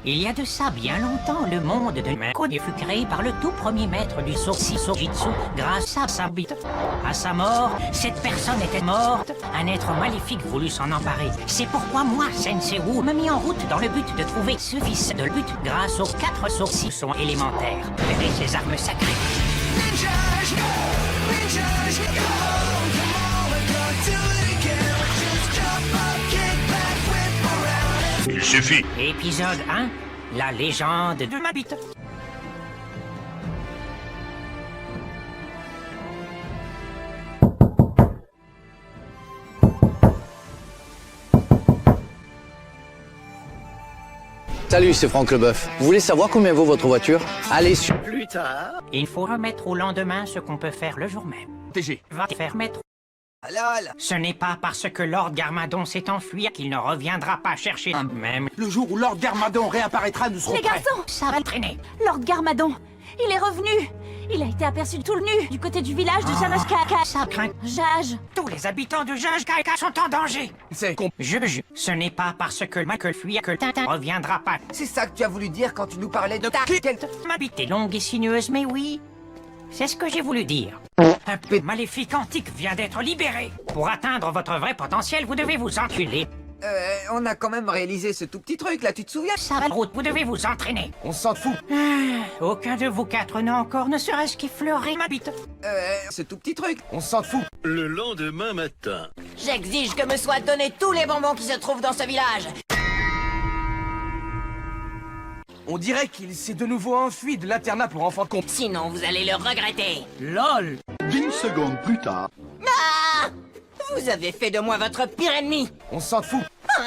Il y a de ça bien longtemps, le monde de Makode fut créé par le tout premier maître du Sojitsu grâce à sa bite. À sa mort, cette personne était morte. Un être maléfique voulut s'en emparer. C'est pourquoi moi, Sensei Wu, me mis en route dans le but de trouver ce fils de but grâce aux 4 saucissons élémentaires. Verrez ces armes sacrées. Il suffit. Épisode 1, la légende de ma bite. Salut, c'est Franck Leboeuf. Vous voulez savoir combien vaut votre voiture? Allez sur... Plus tard. Il faut remettre au lendemain ce qu'on peut faire le jour même. TG. Va faire mettre. Lol. Ce n'est pas parce que Lord Garmadon s'est enfui qu'il ne reviendra pas chercher un même. Le jour où Lord Garmadon réapparaîtra, nous serons Les prêts. garçons, Ça va traîner. Lord Garmadon, il est revenu. Il a été aperçu tout le nu du côté du village de Jamashkaka. Ça craint. Jage. Tous les habitants de Jajkaka sont en danger. C'est Ce n'est pas parce que Michael fuit que Tintin reviendra pas. C'est ça que tu as voulu dire quand tu nous parlais de Ma bite est longue et sinueuse, mais oui. C'est ce que j'ai voulu dire. Un peu maléfique antique vient d'être libéré. Pour atteindre votre vrai potentiel, vous devez vous enculer. On a quand même réalisé ce tout petit truc là, tu te souviens? Ça va de route, vous devez vous entraîner. On s'en fout. Aucun de vous 4 n'a encore ne serait-ce qu'effleuré ma bite. Ce tout petit truc. On s'en fout. Le lendemain matin. J'exige que me soient donnés tous les bonbons qui se trouvent dans ce village. On dirait qu'il s'est de nouveau enfui de l'internat pour enfants de Sinon, vous allez le regretter. LOL. 10 secondes plus tard. Ah! Vous avez fait de moi votre pire ennemi. On s'en fout. Ah!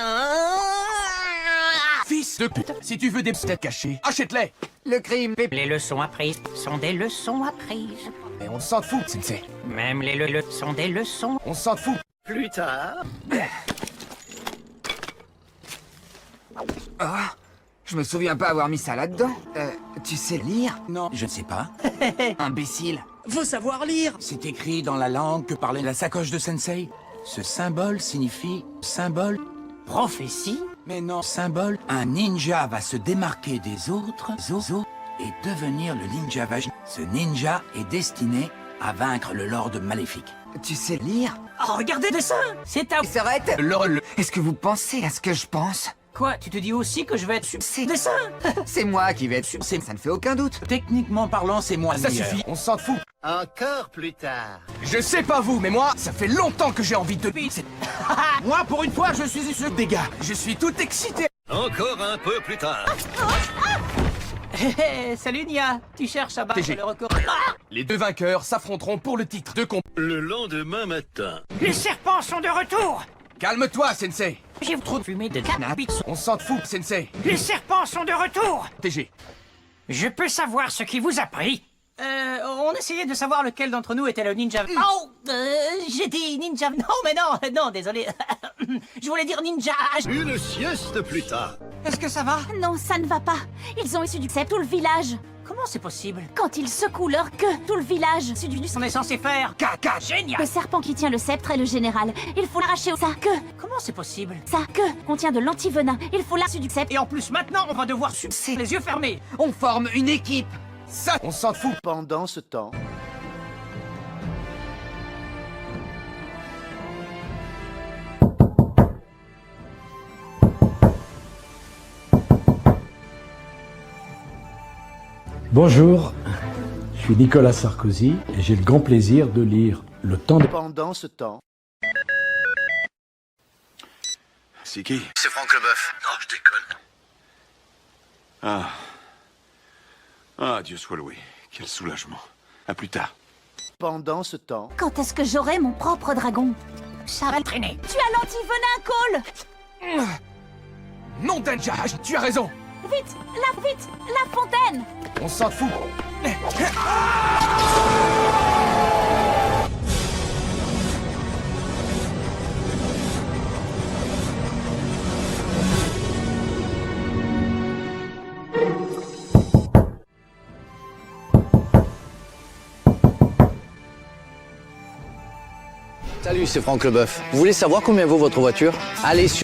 Fils de pute. Si tu veux des têtes cachées, achète-les. Le crime. Les leçons apprises sont des leçons apprises. Et on s'en fout, Sensei. Même les leçons sont des leçons. On s'en fout. Plus tard. Je me souviens pas avoir mis ça là-dedans. Tu sais lire? Non, je ne sais pas. Imbécile. Faut savoir lire. C'est écrit dans la langue que parlait la sacoche de Sensei. Ce symbole signifie symbole. Prophétie. Mais non, symbole. Un ninja va se démarquer des autres et devenir le ninja Vajna. Ce ninja est destiné à vaincre le Lord maléfique. Tu sais lire? Oh, regardez de ça. C'est à... S'arrête. LOL. Est-ce que vous pensez à ce que je pense? Quoi, tu te dis aussi que je vais être C'est de ça? C'est moi qui vais être ça ne fait aucun doute. Techniquement parlant, c'est moi le Ça meilleur. suffit. On s'en fout. Encore plus tard. Je sais pas vous, mais moi, ça fait longtemps que j'ai envie de... Moi, pour une fois, je suis ce dégât. Je suis tout excité. Encore un peu plus tard. Salut Nia, tu cherches à battre TG. le record. Les deux vainqueurs s'affronteront pour le titre de combat. Le lendemain matin. Les serpents sont de retour. Calme-toi, Sensei. J'ai trop fumé de cannabis. On s'en fout, Sensei. Les serpents sont de retour. TG. Je peux savoir ce qui vous a pris? On essayait de savoir lequel d'entre nous était le ninja. Oh, j'ai dit ninja. Non, mais non, désolé. Je voulais dire ninja. Une sieste plus tard. Est-ce que ça va? Non, ça ne va pas. Ils ont issu du tout le village. Comment c'est possible? Quand ils secouent leur queue, tout le village issu du On est censé faire caca, génial. Le serpent qui tient le sceptre est le général. Il faut l'arracher sa queue. Comment c'est possible? Sa queue contient de l'antivenin. Il faut l'arracher du sceptre. Et en plus, maintenant, on va devoir les yeux fermés. On forme une équipe. Ça, on s'en fout. Pendant ce temps. Bonjour, je suis Nicolas Sarkozy et j'ai le grand plaisir de lire Le Temps des... Pendant ce temps. C'est qui? C'est Franck Leboeuf. Non, je déconne. Ah, Dieu soit loué. Quel soulagement. À plus tard. Pendant ce temps. Quand est-ce que j'aurai mon propre dragon? Ça va traîner. Tu as l'antivenin, Cole. Non, Danja, tu as raison. Vite, la fontaine. On s'en fout. Salut, c'est Franck Leboeuf. Vous voulez savoir combien vaut votre voiture? Allez sur...